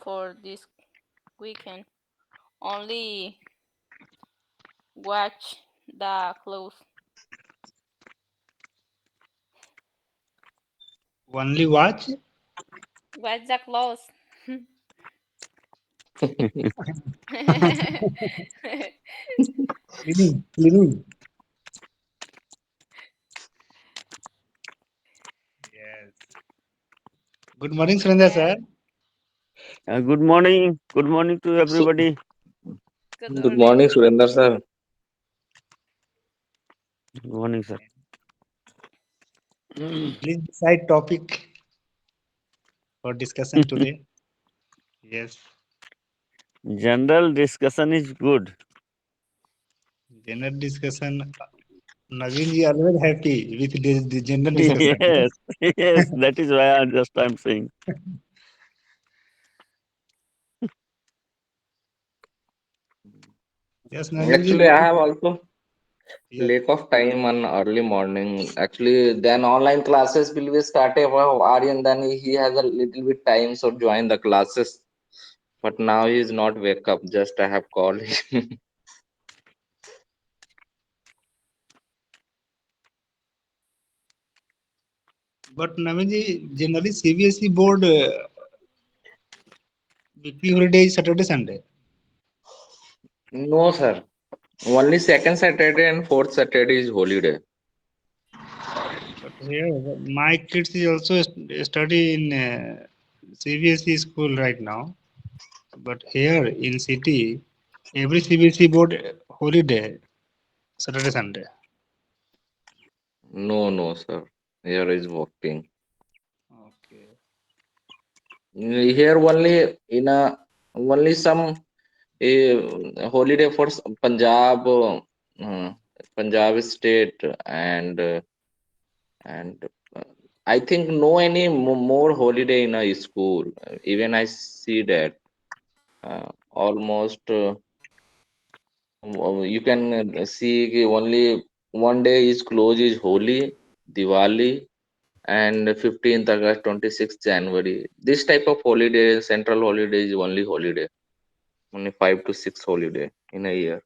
for this weekend. Only watch the clothes. Only watch? Watch the clothes. Cleaning. Yes. Good morning, Surendra Yeah. sir. Good morning. Good morning to So, everybody. Good good morning. morning, Surendra sir. Good morning, sir. Please decide topic for discussion today. Yes. General discussion is good. General discussion. Naveen is always happy with the general discussion. Yes, yes. That is why I'm saying. Yes, Naveen ji. Actually, I have also Yes. lack of time on early morning. Actually, then online classes will be started. Well, Aryan, then he has a little bit time, so join the classes. But now he is not wake up. Just I have called him. But Naveen ji, generally CBSE board weekly holiday is Saturday, Sunday. No, sir. Only second Saturday and fourth Saturday is holiday. But here, my kids is also study in CBSE school right now. But here in city, every CBSE board holiday Saturday, Sunday. No, no, sir. Here is working. Okay. Here only some holiday for Punjab, Punjab state, and I think no any more holiday in a school. Even I see that almost you can see only one day is closed is Holi, Diwali, and 15th August, 26th January. This type of holiday, central holiday is only holiday. Only 5 to 6 holiday in a year.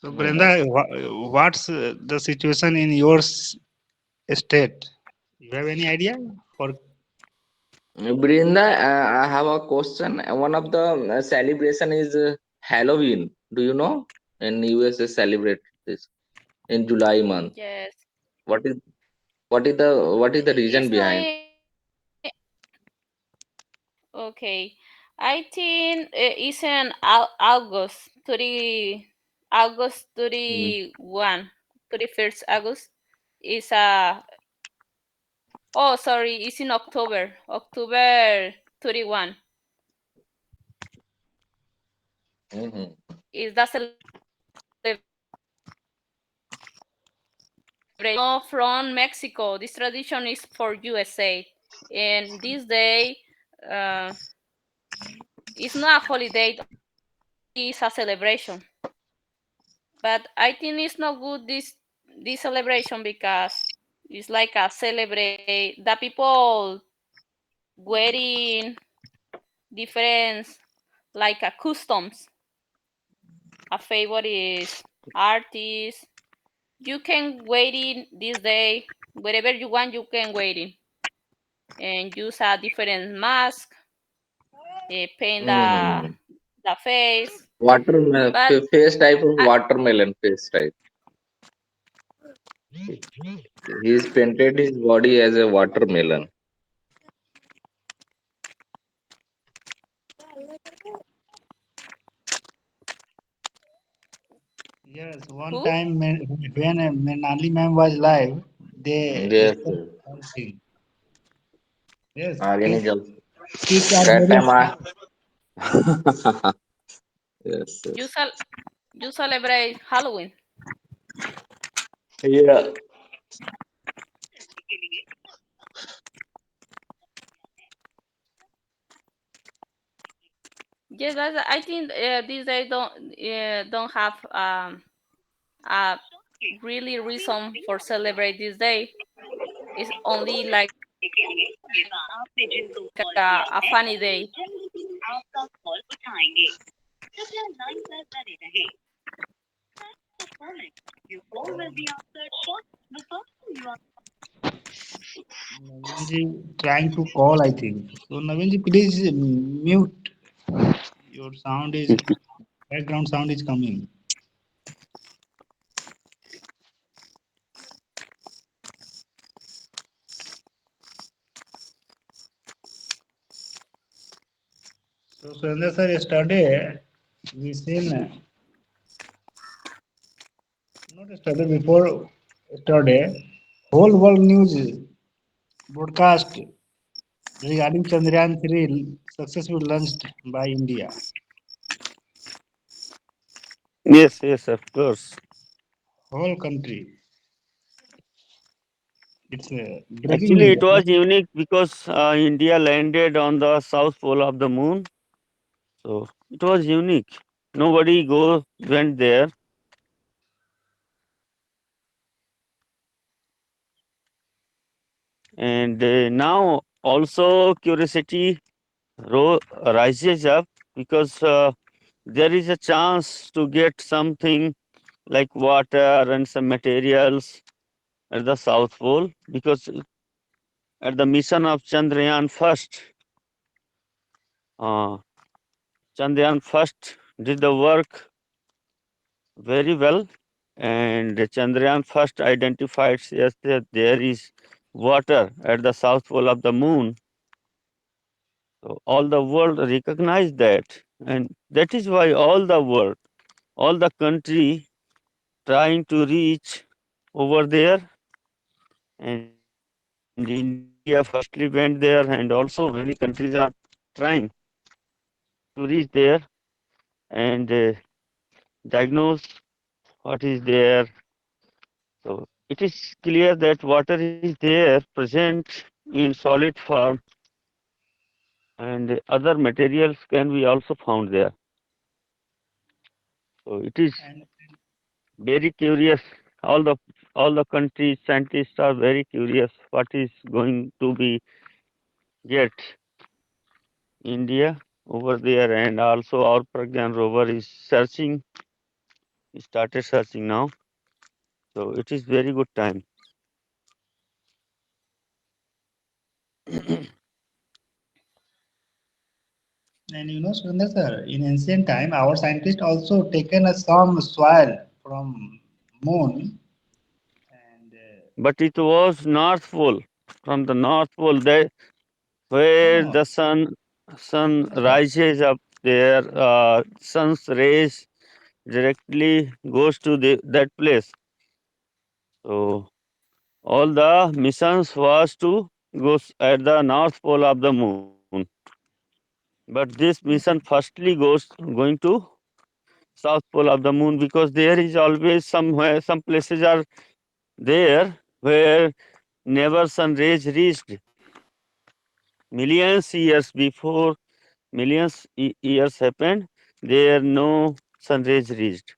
So No more. Brenda, what's the situation in your state? You have any idea? For Brinda, I have a question. One of the celebration is Halloween. Do you know? In USA celebrate this in July month. Yes. What is what is the reason It's not. behind? Okay. I think it's in August 30, August Mm. 31, 31st August. Is oh sorry, it's in October, October 31 Mhm. is the celebration. No, from Mexico. This tradition is for USA, and this day uh, it's not a holiday. Only is a celebration. But I think it's not good this celebration because it's like a celebrate the people wearing different like a customs. A favorite is artist. You can wait in this day wherever you want. You can wait in and use a different mask, paint Mhm. the face. Watermelon But face type of I, watermelon face type. He's painted his body as a watermelon. yes, one who? time when Manali ma'am was live, they Yes, explained yes. something. Yes, Aryan is also. kids are That very time smart. yes, You yes. you celebrate Halloween? Yeah. Yes, I think these days don't have a really reason for celebrate this day. It's only like a funny day. Naveen ji trying to call, I think. So Naveen ji, please mute. Your sound is background sound is coming. So Surendra sir, yesterday we seen not yesterday before yesterday whole world news broadcast regarding Chandrayaan 3 successfully launched by India. Yes, yes, of course. Whole country. It's breaking Actually, news. it was unique because India landed on the south pole of the moon. So it was unique. Nobody went there. And now also curiosity rises up because there is a chance to get something like water and some materials at the South Pole because at the mission of Chandrayaan first, uh, Chandrayaan first did the work very well, and Chandrayaan first identified yes, that there is water at the South Pole of the moon. So all the world recognized that, and that is why all the world, all the country trying to reach over there, and India firstly went there, and also many countries are trying to reach there and diagnose what is there. So it is clear that water is there, present in solid form, and other materials can be also found there. So it is And very curious. All the countries scientists are very curious what is going to be get India over there, and also our Pragyan rover is searching, started searching now. So it is very good time. And you know, Sundar sir, in ancient time, our scientists also taken some soil from moon and But it was North Pole. From the North Pole, there no, where no, the sun Sundar sir, rises up there, sun's rays directly goes to that place. So all the missions was to at the North Pole of the moon. But this mission firstly going to South Pole of the moon because there is always somewhere some places are there where never sun rays reached. Millions years before years happened, there no sun rays reached.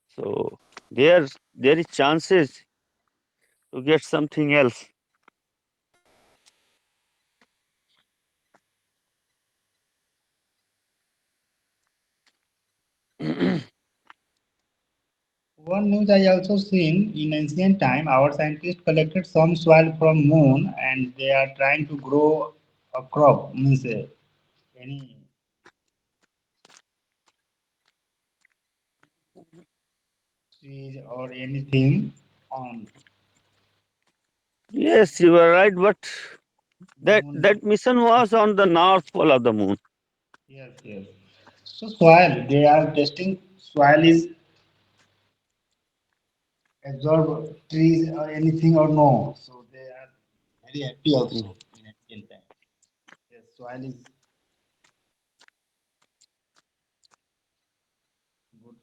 So there is chances to get something else. one news I also seen in ancient time, our scientists collected some soil from moon and they are trying to grow a crop, means any trees or anything on Yes, you are right, but that moon. that mission was on the North Pole of the moon. Yes, yes. So soil, they are testing soil is absorb trees or anything or no. So they are very happy also in ancient time. Yes, soil is good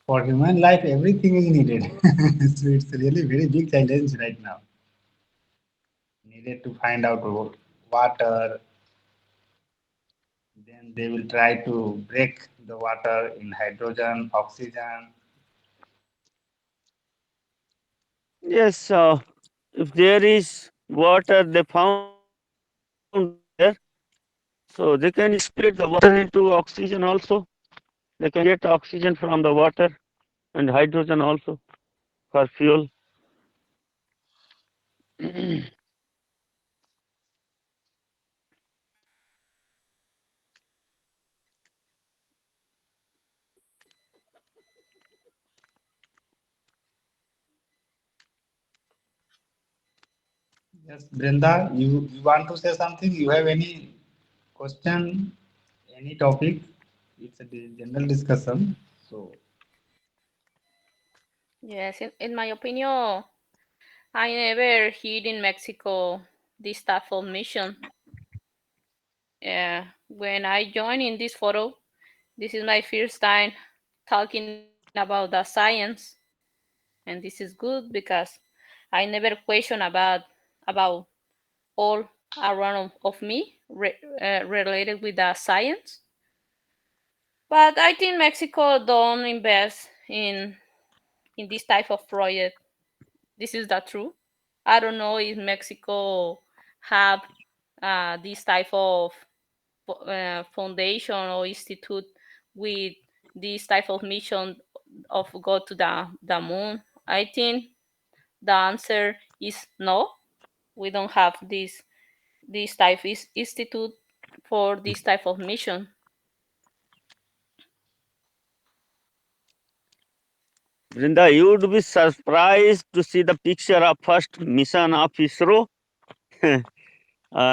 for human life. Everything is needed. So it's really very big challenge right now. Needed to find out water. Then they will try to break the water in hydrogen, oxygen. Yes, if there is water, they found there. So they can split the water into oxygen also. They can get oxygen from the water and hydrogen also for fuel. Yes, Brenda, you want to say something? You have any question, any topic? It's a general discussion. So, Yes, in my opinion, I never heard in Mexico this type of mission. When I joined in this photo, this is my first time talking about the science, and this is good because I never question about all around of me related with the science. But I think Mexico don't invest in this type of project. This is the truth. I don't know if Mexico have this type of foundation or institute with this type of mission of go to the moon. I think the answer is no. We don't have this type of institute for this type of mission. Brinda, you would be surprised to see the picture of first mission of ISRO.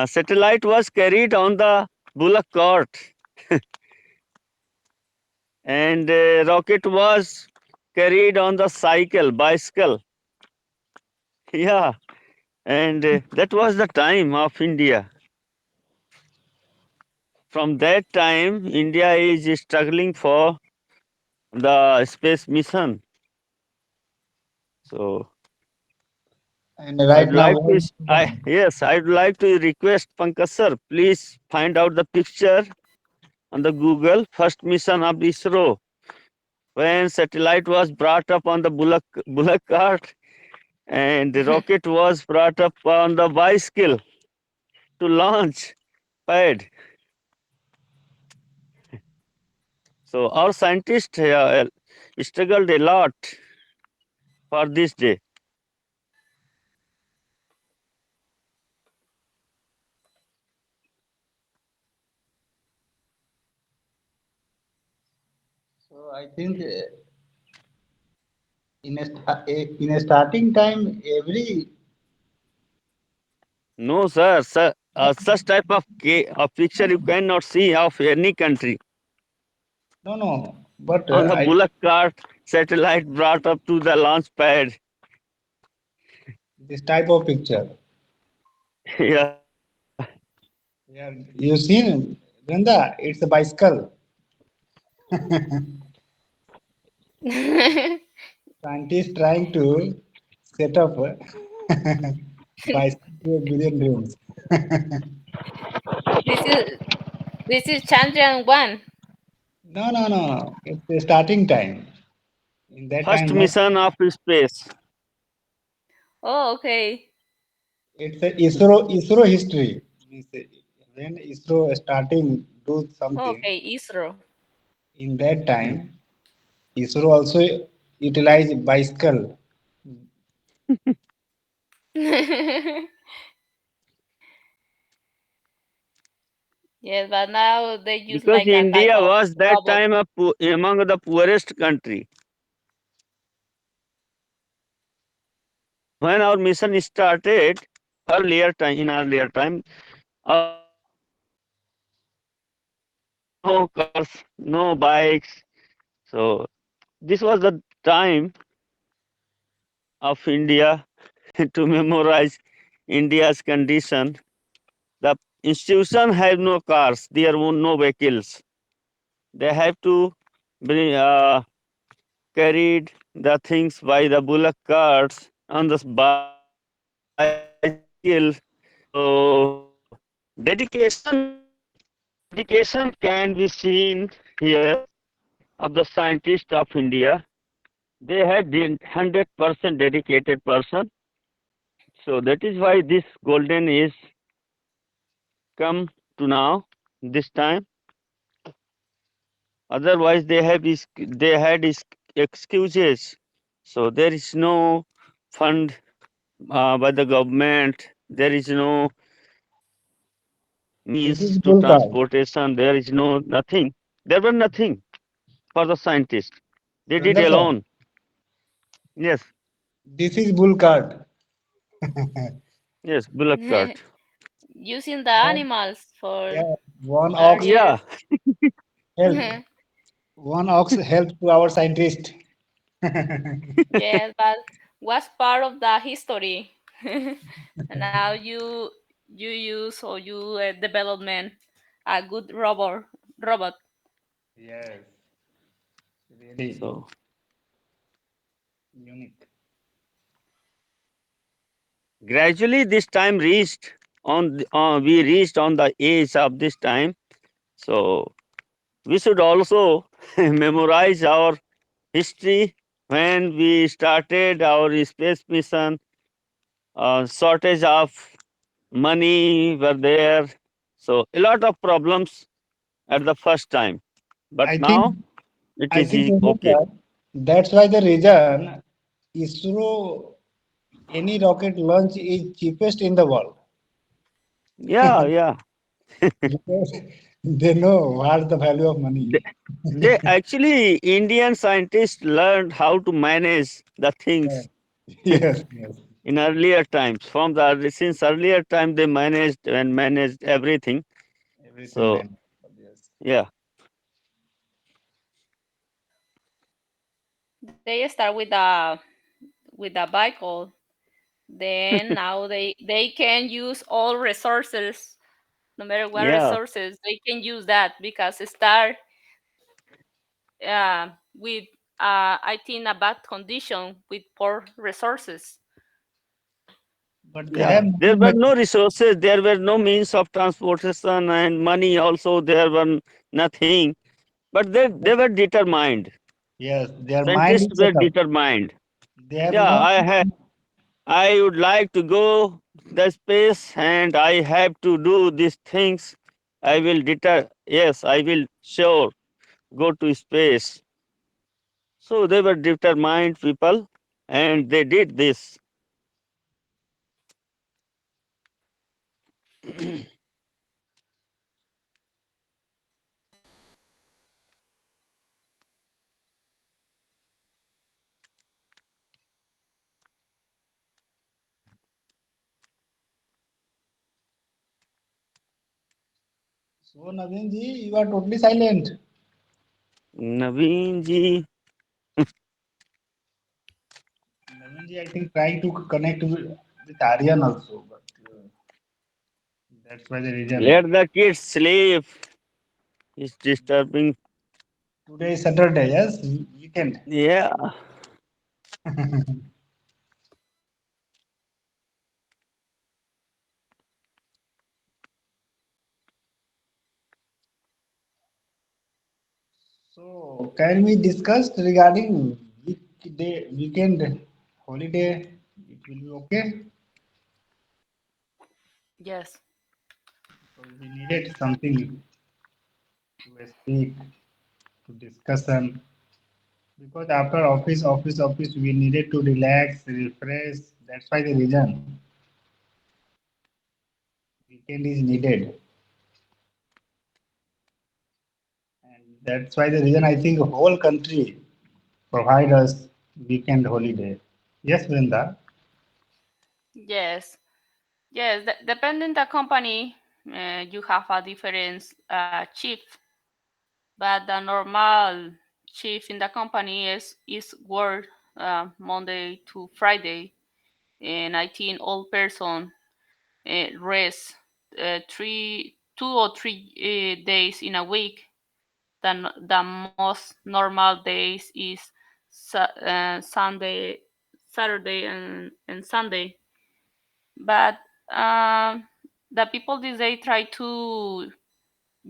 Satellite was carried on the bullock cart and rocket was carried on the bicycle. Yeah, and that was the time of India. From that time, India is struggling for the space mission. So and right I'd now, like to, I'd like to request Pankaj sir, please find out the picture on the Google. First mission of ISRO, when satellite was brought up on the bullock cart and the rocket was brought up on the bicycle to launch pad. So our scientists struggled a lot for this day. so I think in a starting time, every No, sir, such type of picture you cannot see of any country. no, but On the I bullock cart, satellite brought up to the launch pad. this type of picture. Yeah. Yeah, you seen, Brenda? It's a bicycle. Scientists trying to set up a bicycle to a billion dreams. this is this is Chandrayaan 1. No. It's the starting time. In that First time, not mission of space. Oh, okay. it's a ISRO history. Means, when ISRO starting do something, Okay, ISRO. in that time, ISRO also utilize bicycle. Yes, but now they use Because like a type India of was that robot. time among the poorest country. When our mission started earlier time, our country was no cars, no bikes. So this was the time of India to memorize India's condition. The institution have no cars, there were no vehicles. They have to bring carried the things by the bullock carts on the bicycle. So dedication can be seen here of the scientists of India. They had 100% dedicated person. So that is why this golden is come to now this time. Otherwise, they had excuses. So there is no fund by the government. There is no This is means to bull card. transportation. There is no nothing. There were nothing for the scientists. They did Surinder sir, alone. Yes, this is bull card. yes, bullock cart. Using the One, animals for yeah, one ox Yeah, earlier. help. One ox help to our scientist. Yes, but was part of the history. And now you use or you development a good robot. Yes, really so unique. gradually this time reached we reached on the age of this time. So we should also memorize our history when we started our space mission. Shortage of money were there, so a lot of problems at the first time. But I think now it I is think Surinder okay. sir, that's why the reason ISRO any rocket launch is cheapest in the world Yeah, yeah. because they know what's the value of money. They, they actually Indian scientists learned how to manage the Yeah. things Yes, yes, in earlier times. From the since earlier time they managed everything. everything So man. Yes. yeah, They start with a vehicle. Then now they can use all resources, no matter what yeah, resources they can use that because it start with I think a bad condition with poor resources. But they yeah. have There many were no machines. resources. There were no means of transportation and money. Also, there were nothing. But they were determined. Yes, their mind Scientists is were set up. determined. They have Yeah, enough. I would like to go the space and I have to do these things. I will yes, I will sure go to space. So they were determined people and they did this. So Naveen ji, you are totally silent. Naveen ji, Naveen ji, I think trying to connect with Aryan also, but that's why the reason. let the kids sleep. It's disturbing. Today is Saturday, yes, weekend. Yeah. So can we discuss regarding weekend holiday? It will be okay. Yes. So we needed something to speak, to discussion. Because after office, we needed to relax, refresh. That's why the reason weekend is needed, and that's why the reason I think whole country provide us weekend holiday. Yes, Vrinda. Yes. Yes. Depending the company, you have a different shift, but the normal shift in the company is work Monday to Friday, and I think all person rest 2 or 3 days in a week. The most normal days is Sunday, Saturday, and Sunday. But the people these days try to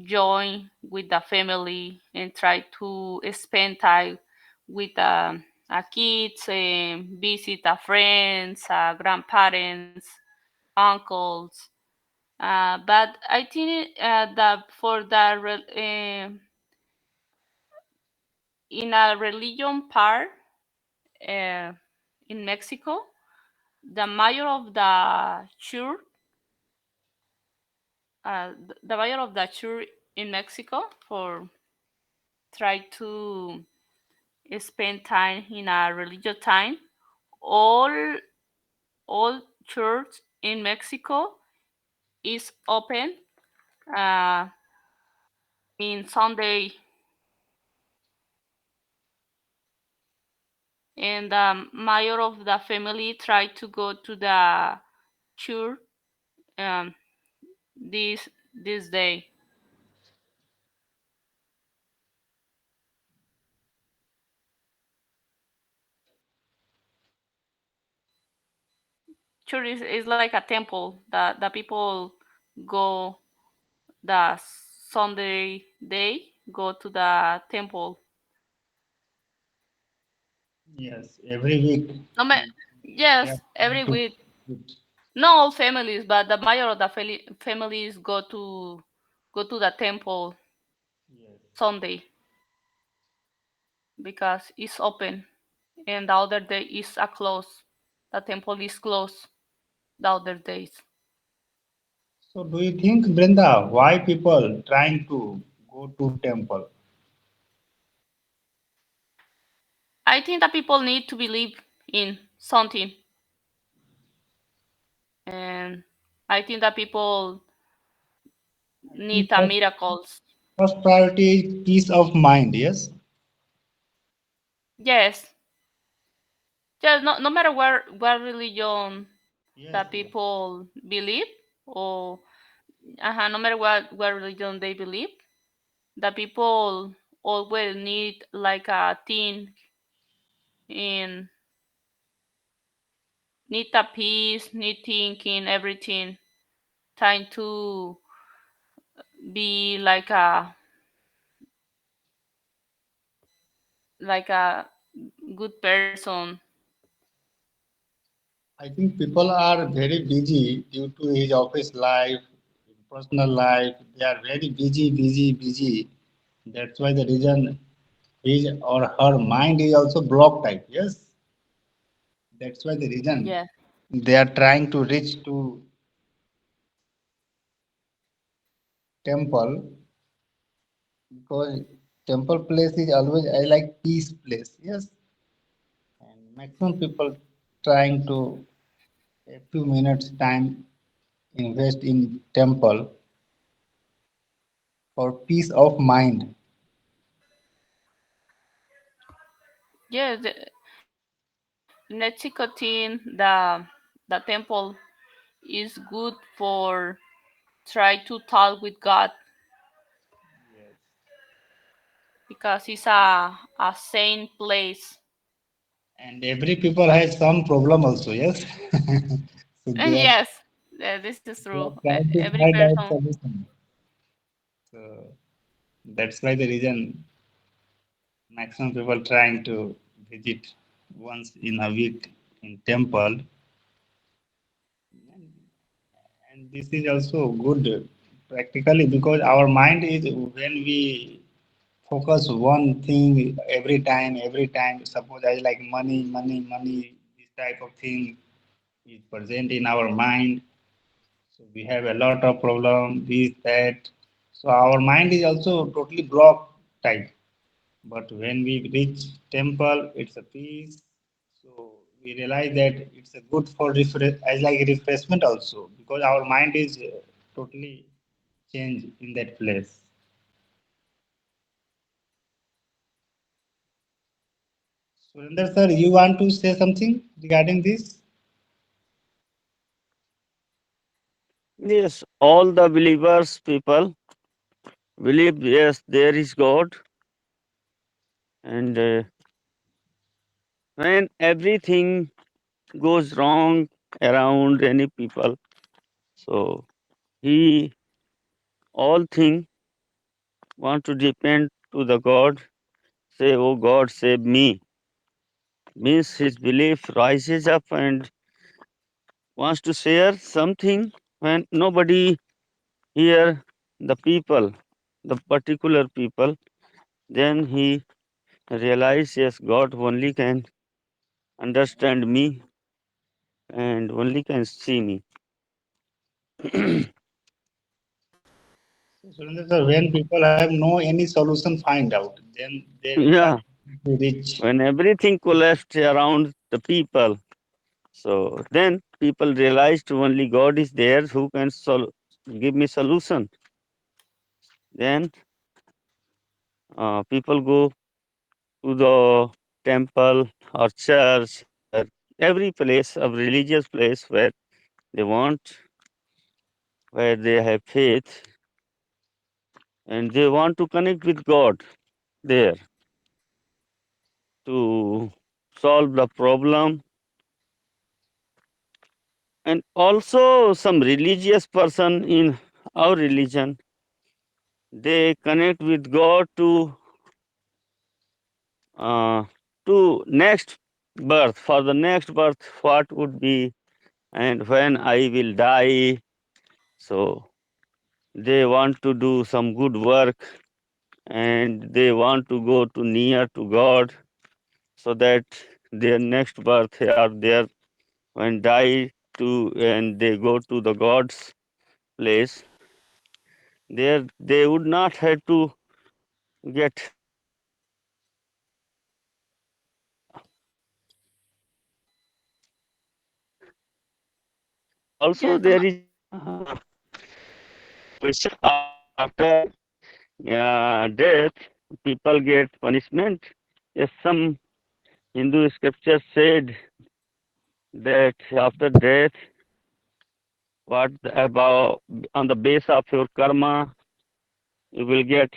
join with the family and try to spend time with kids and visit friends, grandparents, uncles. But I think that for the in a religion part uh, in Mexico, the mayor of the church, the mayor of the church in Mexico, for try to spend time in a religious time. All all church in Mexico is open uh, in Sunday, and the mayor of the family tried to go to the church um, this day. Church is like a temple that the people go the Sunday day go to the temple. Yes, every week. No, They are yes, trying every to week. it. Not all families, but the major of the families go to the temple Yes. Sunday because it's open, and the other day is a close. The temple is closed the other days. So do you think, Brenda, why people trying to go to temple? I think that people need to believe in something, and I think that people I need think a miracles. first priority is peace of mind. Yes. Yes, just no matter where religion Yes. that people believe, or no matter what religion they believe, the people always need like a thing in need a peace, need thinking everything, trying to be like a good person. I think people are very busy due to his office life, personal life. They are very busy, busy, busy. That's why the reason his or her mind is also blocked type. Yes. That's why the reason Yeah. they are trying to reach to temple because temple place is always I like peace place. Yes. And maximum people trying to a few minutes time invest in temple for peace of mind. Yeah, Nechikotin, the temple is good for try to talk with God because it's a sane place. And every people has some problem also, yes. So Yes, yeah, this is they true. are trying to Every find out person. solution. So that's why the reason maximum people trying to visit once in a week in temple. And this is also good practically because our mind is when we focus one thing every time, suppose I like money, money, money, this type of thing is present in our mind. So we have a lot of problem, this, that. So our mind is also totally blocked type. But when we reach temple, it's a peace. So we realize that it's a good for as like refreshment also because our mind is totally changed in that place. Surinder sir, you want to say something regarding this? Yes, all the believers, people believe, yes, there is God. And when everything goes wrong around any people, so he all thing want to depend to the God, say, oh God, save me. Means his belief rises up and wants to share something when nobody Here, the people, the particular people, then he realized, yes, God only can understand me and only can see me. Surendra sir, when people have no any solution find out, then they start Yeah, to reach. when everything collapsed around the people, so then people realized only God is there who can give me solution. Then people go to the temple or church or every place of religious place where they want, where they have faith and they want to connect with God there to solve the problem. And also some religious person in our religion, they connect with God uh, to next birth, for the next birth what would be and when I will die. So they want to do some good work and they want to go to near to God so that their next birth are there when die to and they go to the God's place. There they would not have to get. Also, Yes, there is question after death, people get punishment. Yes, some Hindu scriptures said that after death, what about on the base of your karma, you will get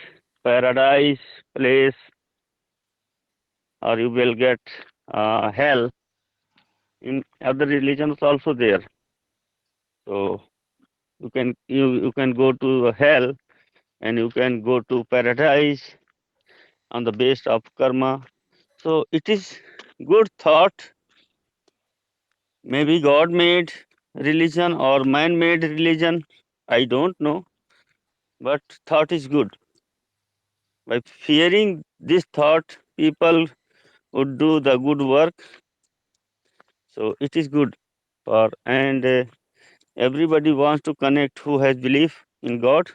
paradise place or you will get hell. In other religions also there. So you can go to hell and you can go to paradise on the base of karma. So it is good thought. Maybe God made religion or man made religion. I don't know. But thought is good. By fearing this thought, people would do the good work. So it is good for and everybody wants to connect who has belief in God,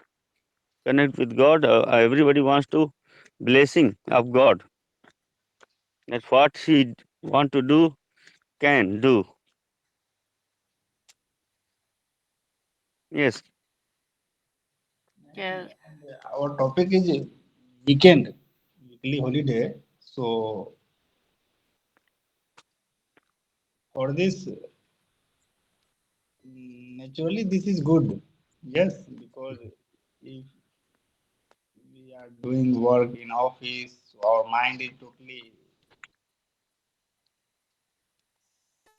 connect with God. Everybody wants to blessing of God. That's what he want to do, can do. Yes. yes, Our topic is weekend, weekly holiday. So for this, naturally this is good. Yes, because if we are doing work in office, our mind is totally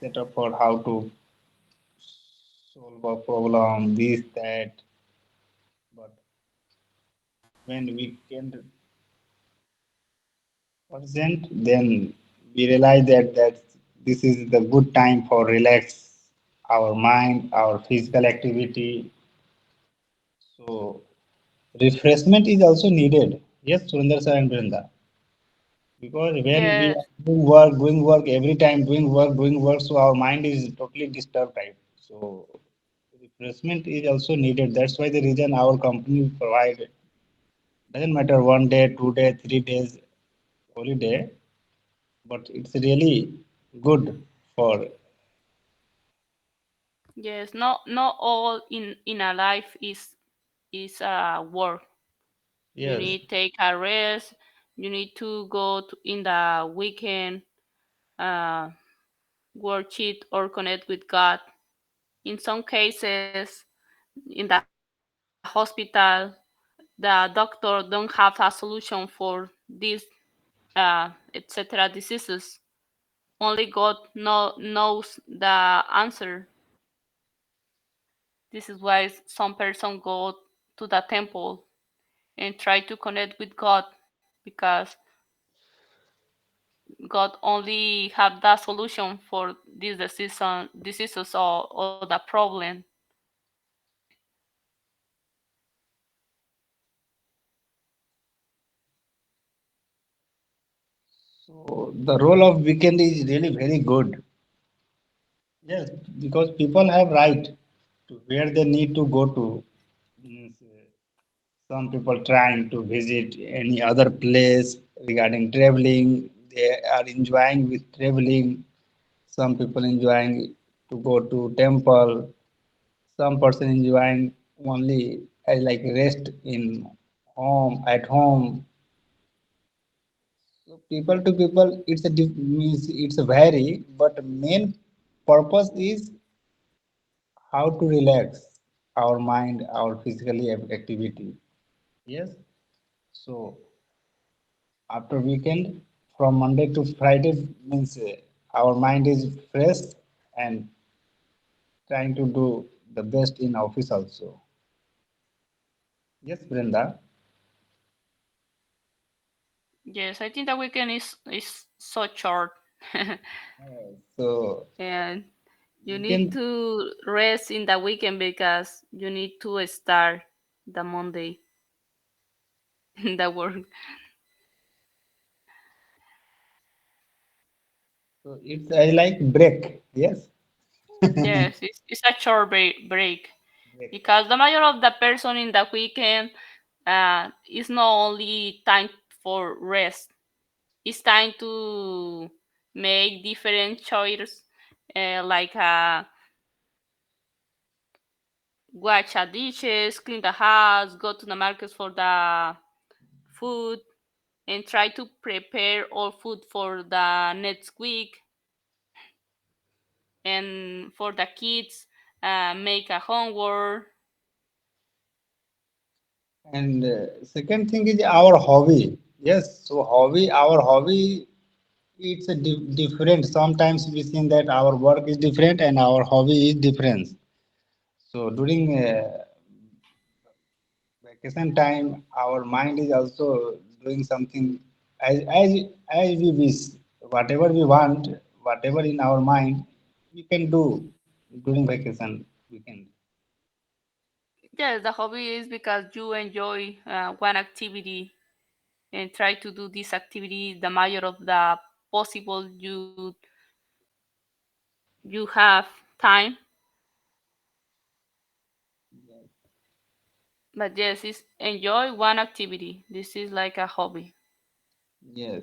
set up for how to solve a problem, this, that. But when we can present, then we realize that this is the good time for relax our mind, our physical activity. So refreshment is also needed. Yes, Surinder sir and Brenda. Because when we yes, are doing work every time, doing work, so our mind is totally disturbed, right? So refreshment is also needed. That's why the reason our company provide doesn't matter 1 day, 2 day, 3 days holiday, but it's really good for yes. Not all in a life is work. You yes, need take a rest. You need to go in the weekend, uh, worship or connect with God. In some cases, in the hospital, the doctor don't have a solution for these etc. diseases. Only God knows the answer. This is why some person go to the temple and try to connect with God because God only have the solution for this diseases or the problem. So the role of weekend is really very good. Yes, because people have right to where they need to go to. Means, some people trying to visit any other place regarding traveling. They are enjoying with traveling. Some people enjoying to go to temple. Some person enjoying only like rest in home at home. So people to people, it's a means it's a vary, but main purpose is how to relax our mind, our physically activity. Yes. So after weekend, from Monday to Friday means our mind is fresh and trying to do the best in office also. Yes, Brenda. Yes, I think the weekend is so short. So And you need weekend. to rest in the weekend because you need to start the Monday the work. So it's I like break. Yes. Yes, it's a short break Break. because the major of the person in the weekend is not only time for rest. It's time to make different choices, like wash the dishes, clean the house, go to the markets for the food, and try to prepare all food for the next week. And for the kids, make a homework. And second thing is our hobby. Yes. So hobby, our hobby, it's a different. Sometimes we think that our work is different and our hobby is different. So during vacation time, our mind is also doing something as we wish. Whatever we want, whatever in our mind, we can do during vacation weekend. Yes, the hobby is because you enjoy one activity and try to do this activity the major of the possible you have time. But yes, it's enjoy one activity. This is like a hobby. Yes.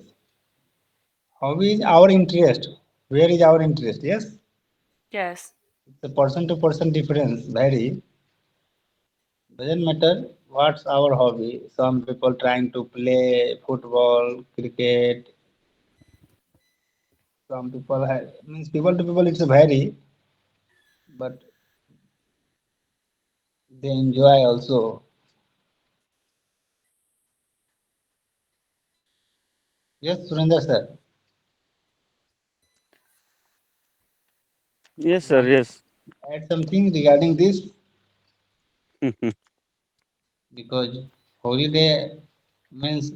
Hobby is our interest. Where is our interest? Yes. Yes. It's a person to person difference. Vary. Doesn't matter what's our hobby. Some people trying to play football, cricket. Some people have, means people to people it's a vary, but they enjoy also. Yes, Surinder sir. Yes, You sir. want Yes. to add something regarding this? Because holiday means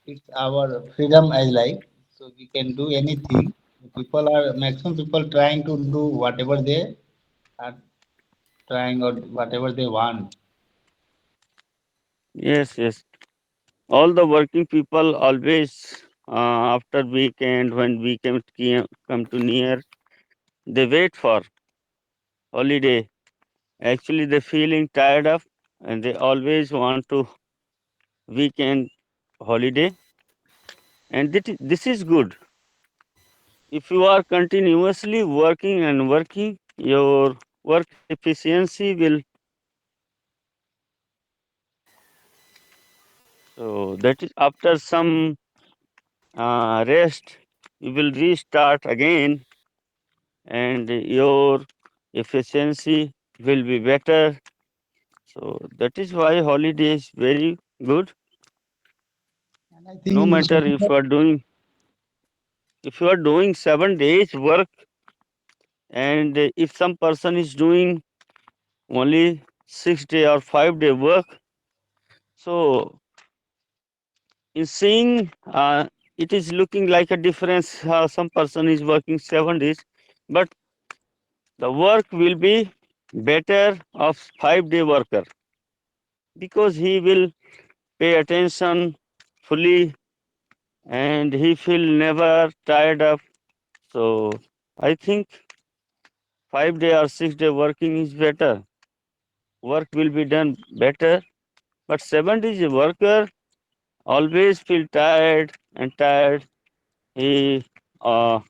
it's our freedom as like, so we can do anything. People are maximum people trying to do whatever they are trying or whatever they want. Yes, yes. All the working people always, after weekend, when weekend come to near, they wait for holiday. Actually, they feeling tired of, and they always want to weekend holiday. And this is good. If you are continuously working and working, your work efficiency will. So that is after some rest, you will restart again, and your efficiency will be better. So that is why holiday is very good. And I No think matter if you are doing 7 days work, and if some person is doing only 6 day or 5 day work, so in seeing, it is looking like a difference. Some person is working 7 days, but the work will be better of 5 day worker, because he will pay attention fully and he feel never tired of. So I think 5 day or 6 day working is better. Work will be done better. But 7 days a worker always feel tired and tired. He uh,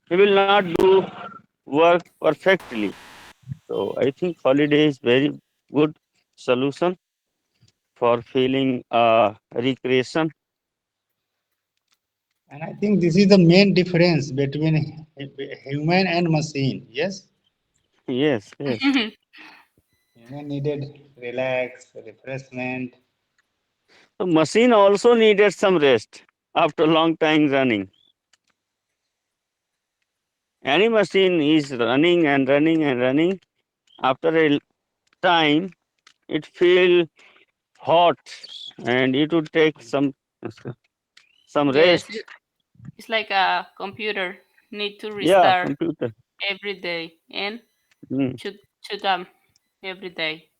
he will not do work perfectly. So I think holiday is very good solution for feeling recreation. And I think this is the main difference between human and machine. Yes, Yes, yes. human needed relax, refreshment. So machine also needed some rest after long time running. Any machine is running and running and running. After a time, it feel hot and it would take some Yes, rest. it's like a computer need to Yeah, restart computer. every day and Mm. should every day.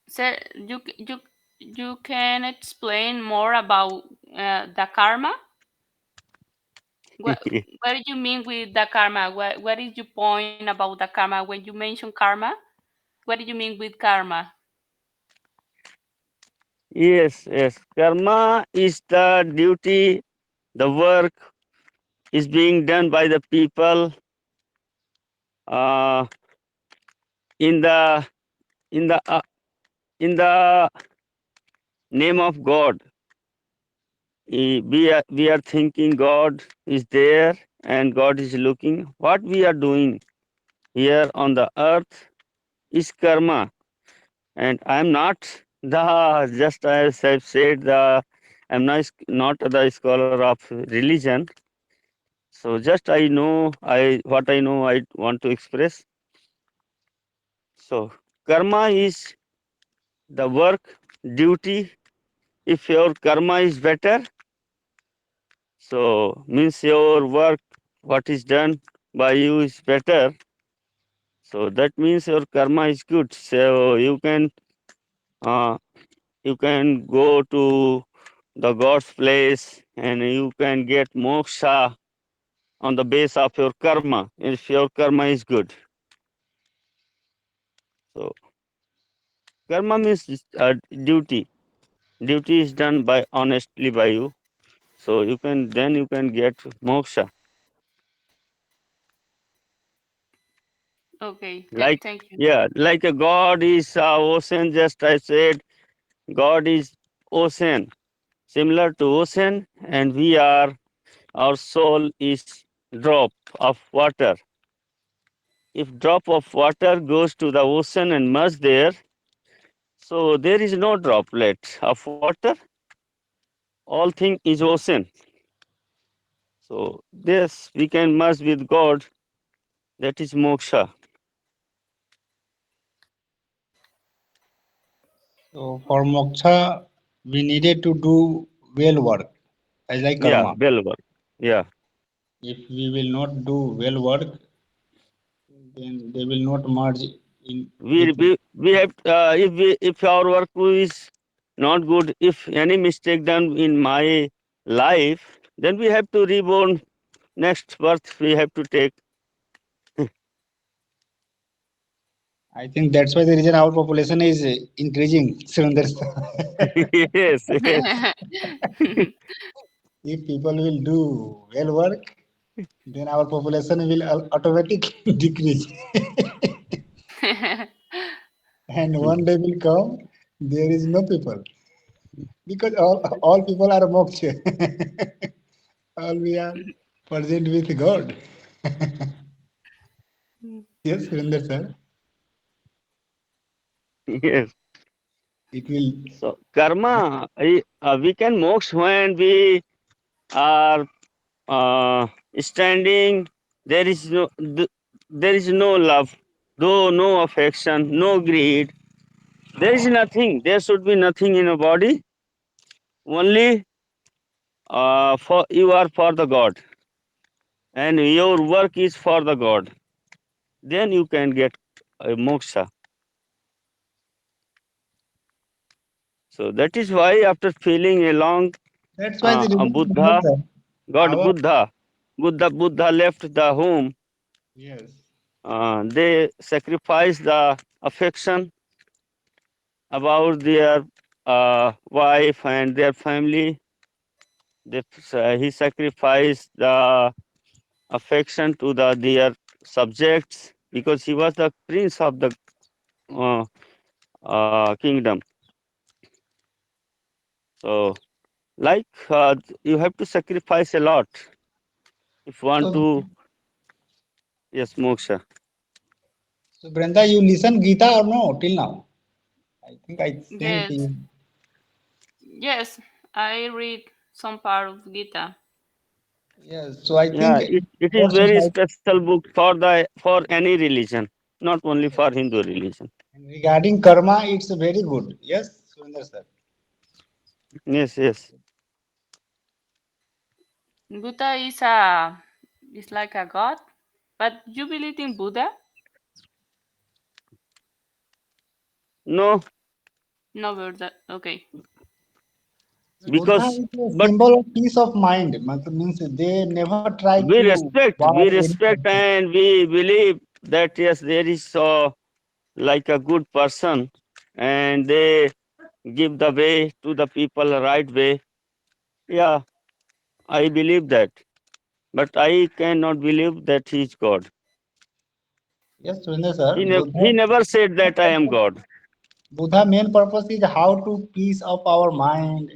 So you can explain more about the karma? What do you mean with the karma? What is your point about the karma? When you mention karma, what do you mean with karma? Yes, yes. Karma is the duty, the work is being done by the people uh, in the in the in the name of God. We are thinking God is there and God is looking. What we are doing here on the earth is karma, and I am not the just as I've said the I'm not the scholar of religion. So just I know I what I know I want to express. So karma is the work duty. If your karma is better, so means your work what is done by you is better. So that means your karma is good. So uh, you can go to the God's place and you can get moksha on the base of your karma if your karma is good. So karma means duty. Duty is done by honestly by you. So you can get moksha. Okay, Like thank you. yeah, like a God is ocean. Just I said God is ocean, similar to ocean, and we are our soul is drop of water. If drop of water goes to the ocean and merge there, so there is no droplet of water. All thing is ocean. So this we can merge with God. That is moksha. So for moksha, we needed to do well work, as like Yeah, karma. bell work. Yeah. If we will not do well work, then they will not merge in We with. we, we have if our work is not good, if any mistake done in my life, then we have to reborn next birth. We have to take. I think that's why the reason our population is increasing. Surinder. Yes, yes. If people will do well work, then our population will automatically decrease. And one day will come, there is no people. Because all people are moksha. All we are present with God. Yes, Surinder sir. Yes. It will. So karma, we can moksha when we are standing. There is there is no love, though no affection, no greed. There is nothing. There should be nothing in a body. Only for you are for the God, and your work is for the God. Then you can get moksha. So that is why after feeling a long That's why the reason, Buddha, sir, God our Buddha left the home. yes. They sacrificed the affection about their wife and their family. He sacrificed the affection to their subjects because he was the prince of the uh, kingdom. So, like you have to sacrifice a lot if you want So, to. Yes, moksha. so Brenda, you listen Gita or no till now? I think I sent Yes, you. yes, I read some part of Gita. Yes. So I think Yeah, it is most very important special book for any religion, not only for Hindu religion. regarding karma, it's very good. Yes, Surinder sir. Yes, yes. Buddha is like a god, but you believe in Buddha? No, No, Buddha. Okay. Buddha because is a but symbol of peace of mind. Means they never try to war we any respect country. and we believe that yes, there is like a good person, and they give the way to the people right way. Yeah, I believe that, but I cannot believe that he is God. Yes, Surinder sir. He never said that I am God. Buddha main purpose is how to peace of our mind.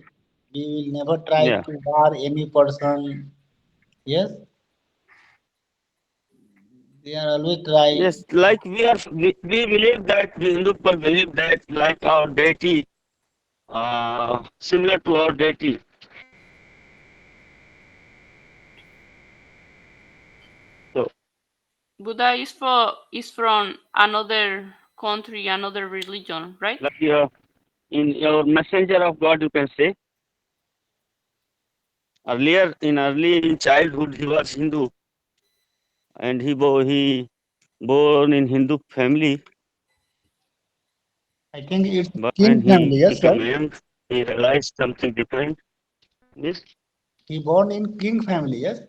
We will never try Yeah. to war any person. Yes, they are always try. Yes, like we believe that we Hindu people believe that like our deity, similar to our deity. So Buddha is from another country, another religion, right? like in your messenger of God, you can say earlier in early in childhood he was Hindu and he born in Hindu family, I think it's but when king family. he Yes, became sir. young, he realized something different. Yes, He born in king family. Yes,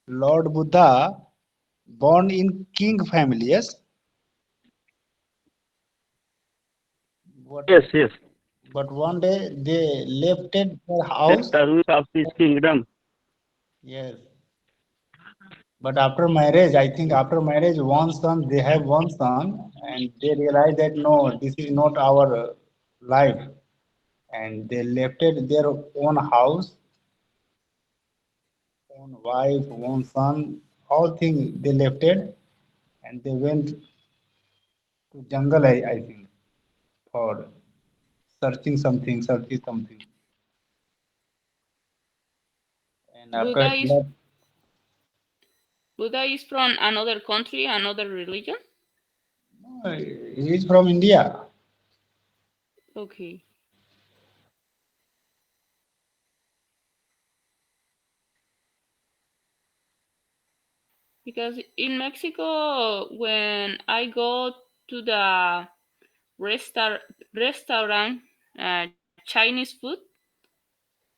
Lord Buddha born in king family. Yes, but yes, yes. one day they left their Left house. the rules of his kingdom. Yes, but after marriage, I think after marriage, one son they have one son, and they realize that no, this is not our life, and they left it their own house, own wife, own son, all things they left it, and they went to jungle. I think for searching something, and Buddha after is Buddha is from another country, another religion. he is from India. Okay. Because in Mexico, when I go to the restaur- restaurant, Chinese food,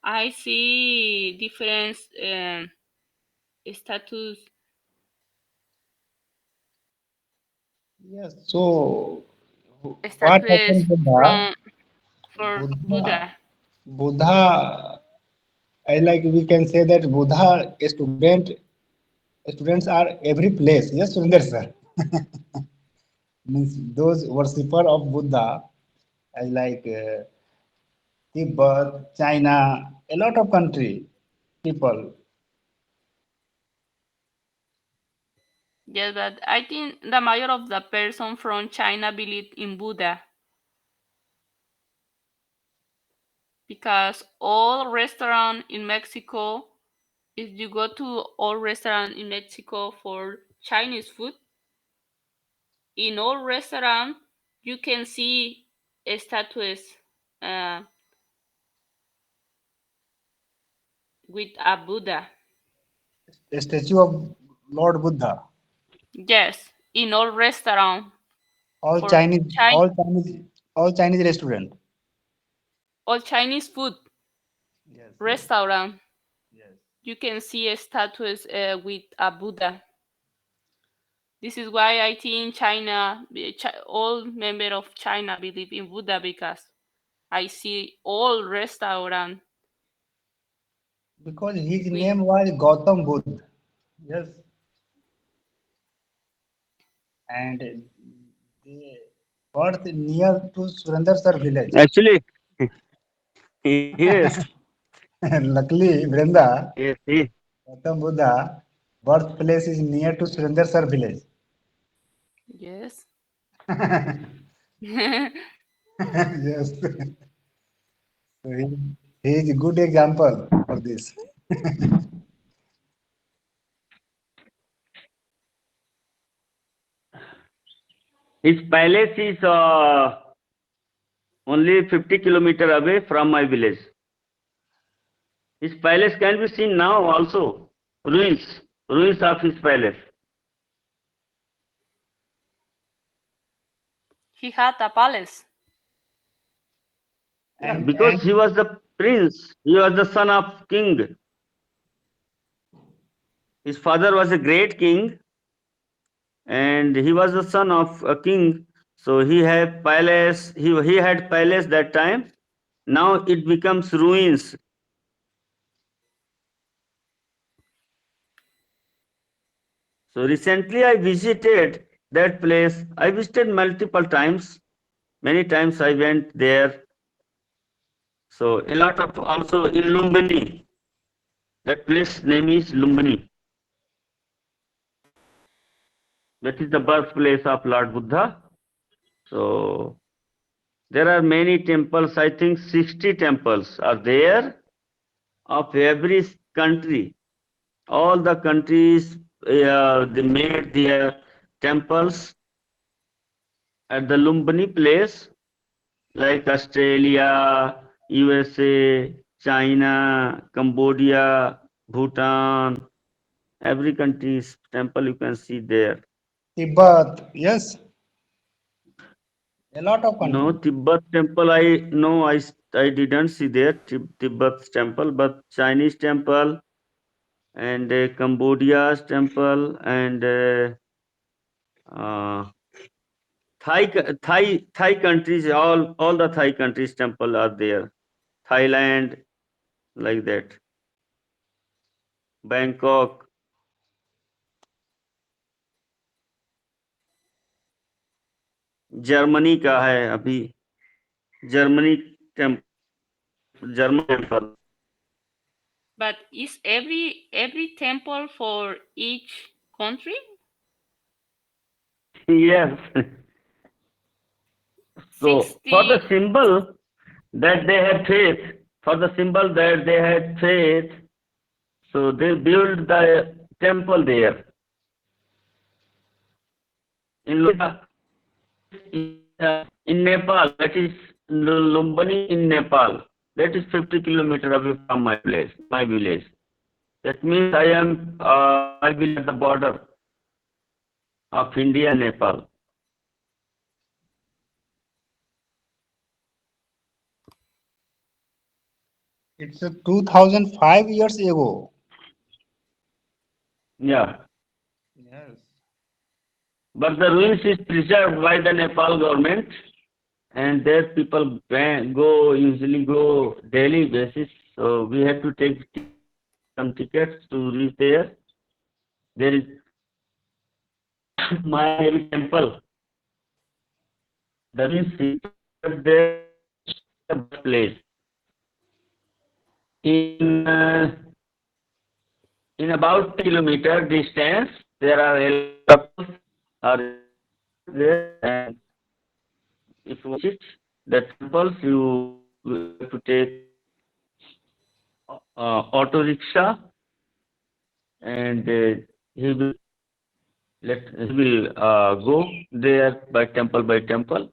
I see different status Yes. So what statues happened with that? from for Buddha, Buddha. Buddha, I like we can say that Buddha students are every place. Yes, Sundar sir. Means those worshipper of Buddha, I like Tibet, China, a lot of country people. Yes, but I think the major of the person from China believe in Buddha because all restaurant in Mexico, if you go to all restaurant in Mexico for Chinese food, in all restaurant you can see statues uh, with a Buddha. A statue of Lord Buddha. Yes, in all restaurant, All for Chinese, Chi- all Chinese restaurant. all Chinese food Yes, yes, restaurant, yes. you can see a statues with a Buddha. This is why I think China, all member of China believe in Buddha, because I see all restaurant Because his with, name was Gautam Buddha. Yes, and they birth near to Surendrasar village. Actually, yes, Luckily, Brenda, yes, he, Gautam Buddha birthplace is near to Surendrasar village. yes. Yes, so he is a good example for this. his palace is only 50 kilometers away from my village. His palace can be seen now also. Ruins of his palace. He had a palace. Yeah, And because he was the prince. He was the son of king. His father was a great king, and he was the son of a king. So he had palace. He had palace that time. Now it becomes ruins. So recently I visited that place. I visited multiple times. Many times I went there. So a lot of also in Lumbini. That place name is Lumbini. That is the birthplace of Lord Buddha. So there are many temples. I think 60 temples are there of every country. All the countries they made their temples at the Lumbini place, like Australia, USA, China, Cambodia, Bhutan. Every country's temple you can see there. Tibet, yes, a lot of No, countries. Tibet temple I didn't see there Tibet temple, but Chinese temple and Cambodia's temple and uh, Thai countries, all the Thai countries temple are there. Thailand, like that. Bangkok. Germany का है अभी. Germany German temple. But is every temple for each country? Yes. So for the 60. symbol that they had faith, so they built the temple there. In in Nepal, that is Lumbini in Nepal. That is 50 kilometers away from my village. That means I will at the border of India and Nepal. It's a 2005 years ago. Yeah. Yes. But the ruins is preserved by the Nepal government, and there people usually go daily basis. So we have to take some tickets to reach there. There is Mahadevi temple. The ruins is there place. In about kilometer distance, there are temples are there, and if you visit the temples, you have to take auto rickshaw, and he will go there by temple by temple.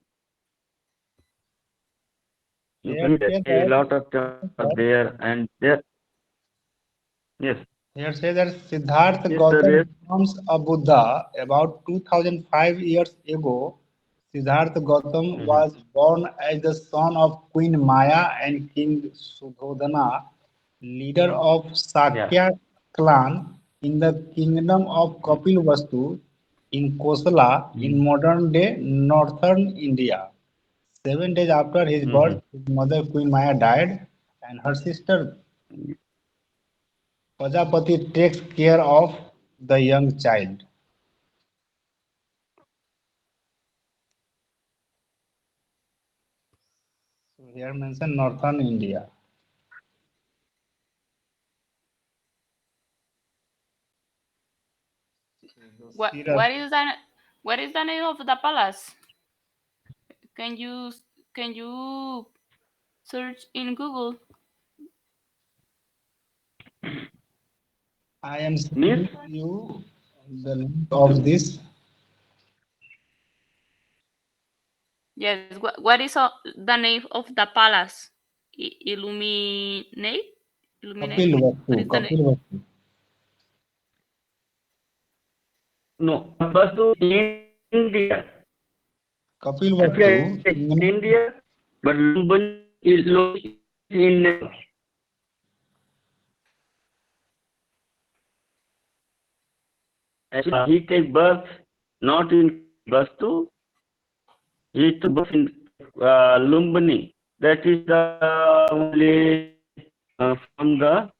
You There, can there see a are lot of temples there, and there. Yes. Here says that Siddhartha Yes, Gautama sir. becomes a Buddha about 2005 years ago. Siddhartha Gautama Yes. was born as the son of Queen Maya and King Sudhodana, leader of Yeah. Sakya clan in the kingdom of Kapilvastu in Kosala in modern day northern India. 7 days after his birth, his mother Queen Maya died, and her sister Prajapati takes care of the young child. So here mentioned northern India. What Sira- what is that? What is the name of the palace? Can you can you search in Google? I am Miss, sending you the link of this. Yes. What is the name of the palace? Illuminate. Illuminate. Kapilvastu. What is the name? Kapilvastu. no, first to India. Kapilvastu. India, India, but Lumbini is located in Nepal. Actually, he take birth not in Vastu, he took birth in Lumbini. That is the only from the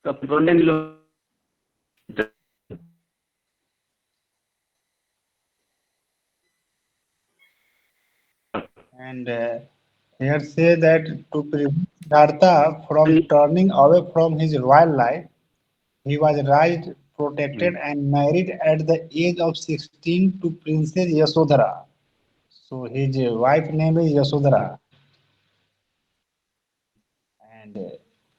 Kapilvastu. And here say that to prevent Siddhartha from turning away from his royal life, he was raised, protected, and married at the age of 16 to Princess Yasodhara. So his wife name is Yasodhara, and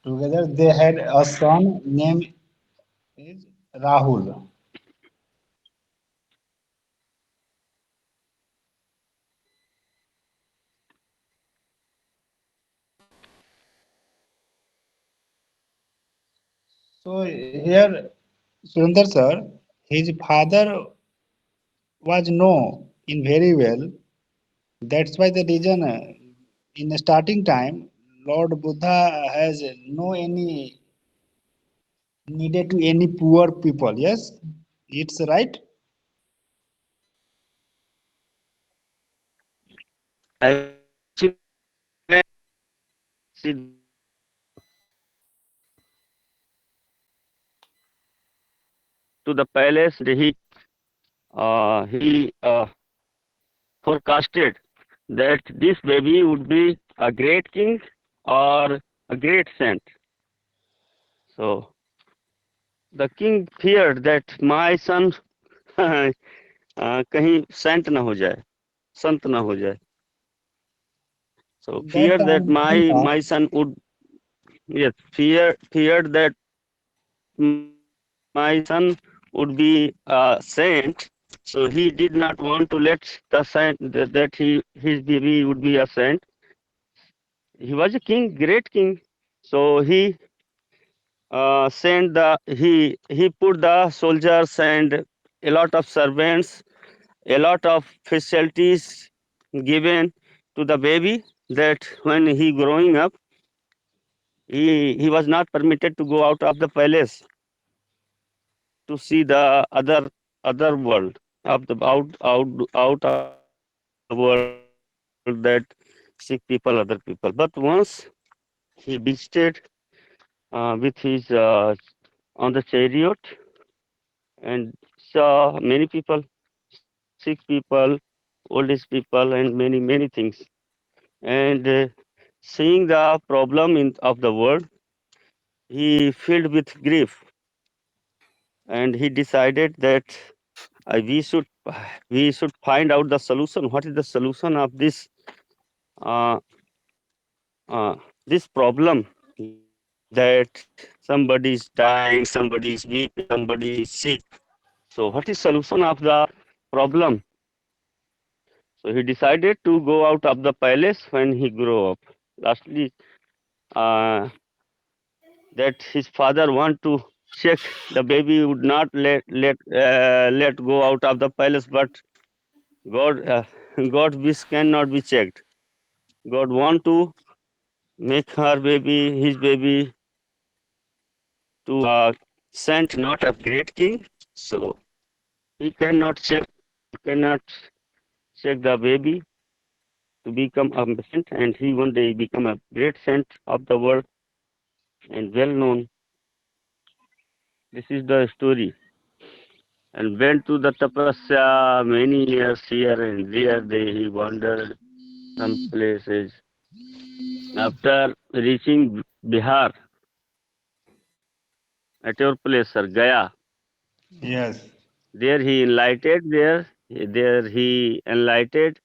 together they had a son named is Rahul. So here, Sundar sir, his father was know in very well. That's why the reason in the starting time, Lord Buddha has no any needed to any poor people. Yes, it's right. Actually, Siddhartha to the palace, he forecasted that this baby would be a great king or a great saint. So the king feared that my son कहीं saint ना हो जाए, संत ना हो जाए. So That fear that time, my son would, yes, feared that my son would be a saint. So he did not want to let the saint that his baby would be a saint. He was a king, great king. So he put the soldiers and a lot of servants, a lot of facilities given to the baby, that when he growing up, he was not permitted to go out of the palace to see the other world of the out of the world, that sick people, other people. But once he visited with his on the chariot and saw many people, sick people, oldest people, and many things. And seeing the problem of the world, he filled with grief, and he decided that uh, we should we should find out the solution. What is the solution of uh, this problem, that somebody is dying, somebody is weak, somebody is sick? So what is solution of the problem? So he decided to go out of the palace when he grew up. Lastly, uh, that his father want to check the baby, would not let go out of the palace, but God God wish cannot be checked. God want to make her baby, his baby, to sent not a great king, so he cannot check the baby to become a saint, and he one day become a great saint of the world and well known. This is the story. And went to the tapasya many years here and there. He wandered some places. After reaching Bihar, at your place, sir, Gaya, Yes. there he enlightened. There he enlightened,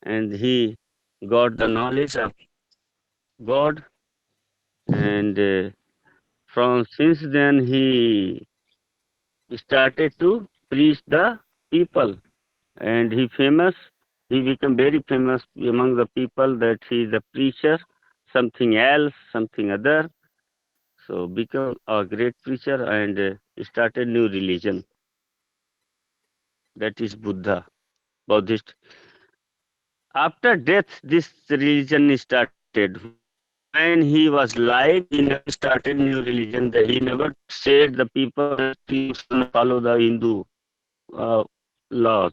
and he got the knowledge of God. And from since then he started to preach the people, and he became very famous among the people that he is a preacher, something else, something other. So become a great preacher and started new religion, that is Buddha, Buddhist. After death, this religion started. When he was alive, he never started new religion. He never said the people that you should not follow the Hindu laws.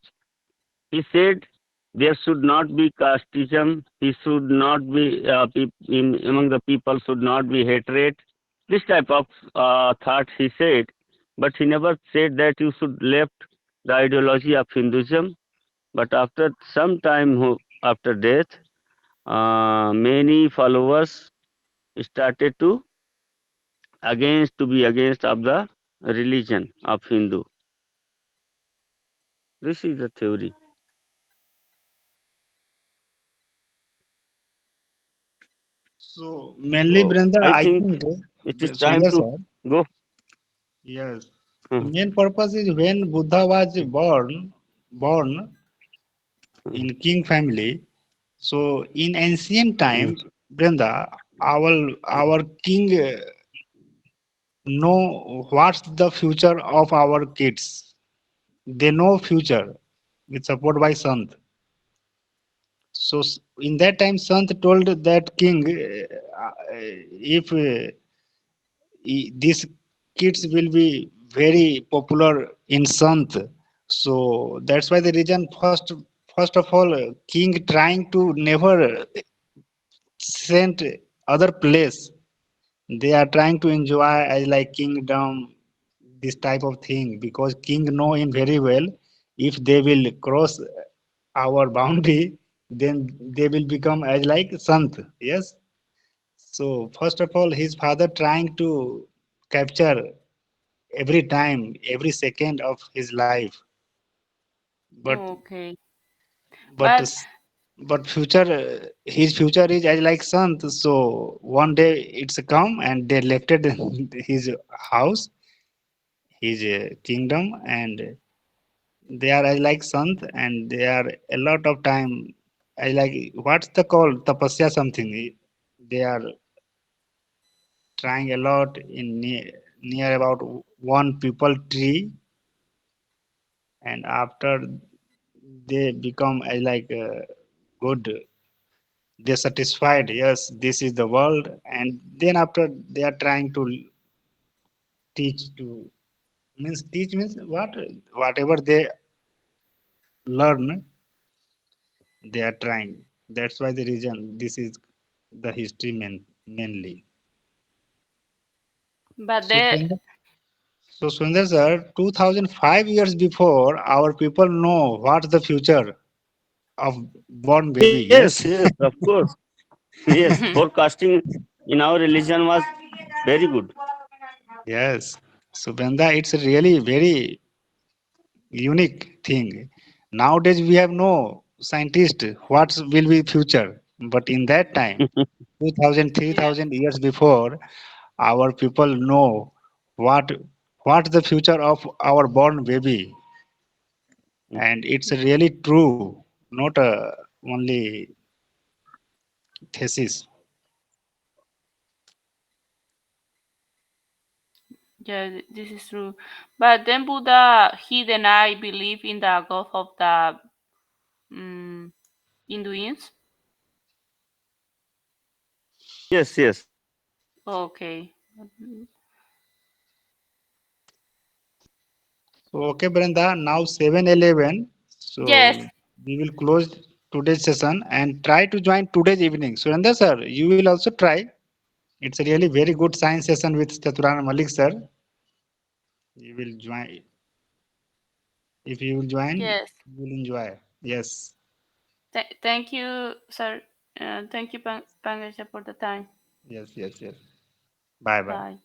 He said there should not be casteism. He should not be among the people should not be hatred. This type of thought he said, but he never said that you should left the ideology of Hinduism. But after some time, after death, many followers started to be against of the religion of Hindu. This is the theory. So mainly, So Brenda, I I think think, it is time Sundar to sir, go. yes. The Mhm. main purpose is when Buddha was born in king family. So in ancient time, Brenda, our king know what's the future of our kids. They know future with support by Sant. So in that time, Sant told that king, if these kids will be very popular in Sant. So that's why the reason first of all, king trying to never send other place. They are trying to enjoy as like kingdom, this type of thing, because king know him very well. If they will cross our boundary, then they will become as like sant. Yes. So first of all, his father trying to capture every time, every second of his life. But Okay. but But but future, his future is as like sant. So one day it's come and they lifted his house, his kingdom, and they are as like sant, and they are a lot of time as like what's the call tapasya something. They are trying a lot in near about one people tree, and after they become like good, they satisfied, yes, this is the world, and then after they are trying to teach to, means teach means what, whatever they learn, they are trying. That's why the reason this is the history mainly. but So they so Sundar sir, 2005 years before, our people know what's the future of born baby. Yes, Yes. yes, of course. Yes, forecasting in our religion was very good. Yes. So Brenda, it's a really very unique thing. Nowadays we have no scientist what will be future, but in that time, 2000, 3000 years before, our people know what what the future of our born baby, and it's really true, not a only thesis. Yeah, this is true. But then Buddha, he denied belief in the God of the Hinduans. Yes, yes. Okay. So, okay, Brenda, now 7:11. Yes. So we will close today's session and try to join today's evening. Surendra sir, you will also try. It's a really very good science session with Chaturana Malik sir. You will join. If you will join, Yes. you will enjoy. Yes, Thank you, sir. Thank you, Pangaja, for the time. yes, yes, yes. Bye bye. Bye.